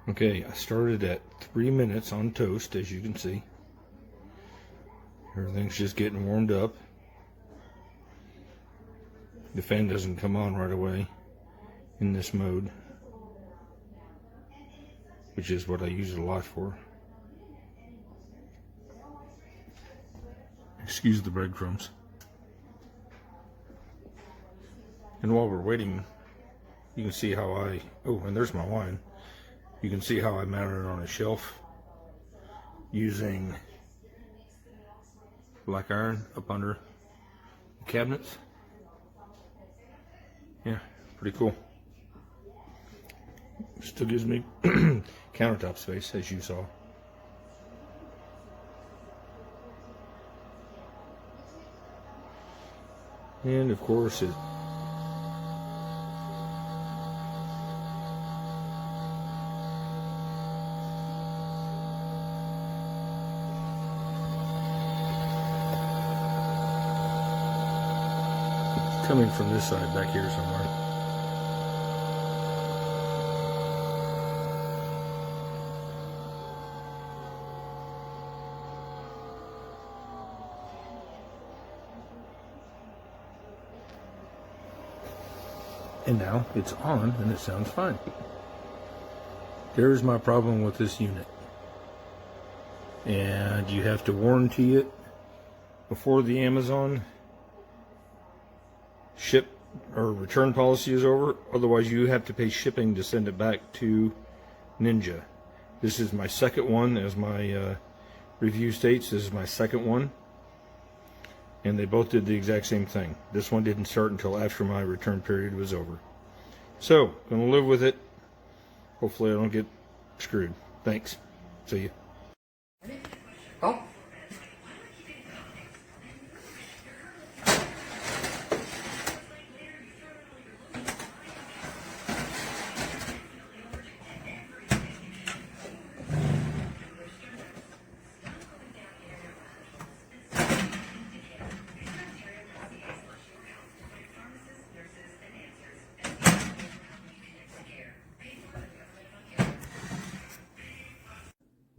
Okay, I started at 3 minutes on toast, as you can see. Everything's just getting warmed up. The fan doesn't come on right away in this mode, which is what I use it a lot for. Excuse the breadcrumbs. And while we're waiting, you can see how and there's my wine. You can see how I mounted it on a shelf using black iron up under the cabinets. Yeah, pretty cool. Still gives me countertop space, as you saw. And of course it coming from this side back here somewhere. And now it's on and it sounds fine. There's my problem with this unit. And you have to warranty it before the Amazon ship or return policy is over. Otherwise you have to pay shipping to send it back to Ninja. This is my second one, as my review states. This is my second one. And they both did the exact same thing. This one didn't start until after my return period was over. So, gonna live with it. Hopefully I don't get screwed. Thanks. See you. Oh.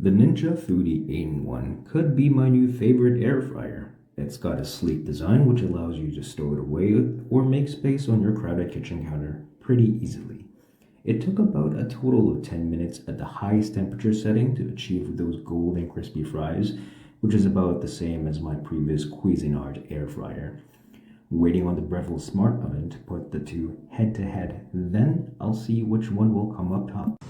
The Ninja Foodie 8-in-1 could be my new favorite air fryer. It's got a sleek design which allows you to store it away or make space on your crowded kitchen counter pretty easily. It took about a total of 10 minutes at the highest temperature setting to achieve those golden crispy fries, which is about the same as my previous Cuisinart air fryer. Waiting on the Breville Smart Oven to put the two head to head, then I'll see which one will come up top.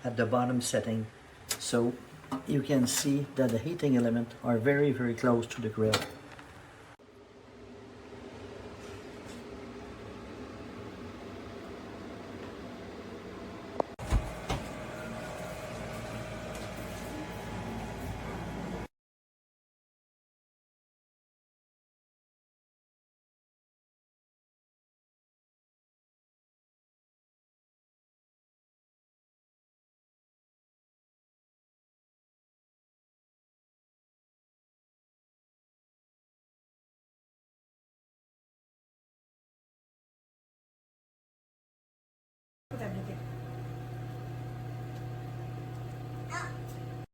At the bottom setting, so you can see that the heating element are very close to the grill.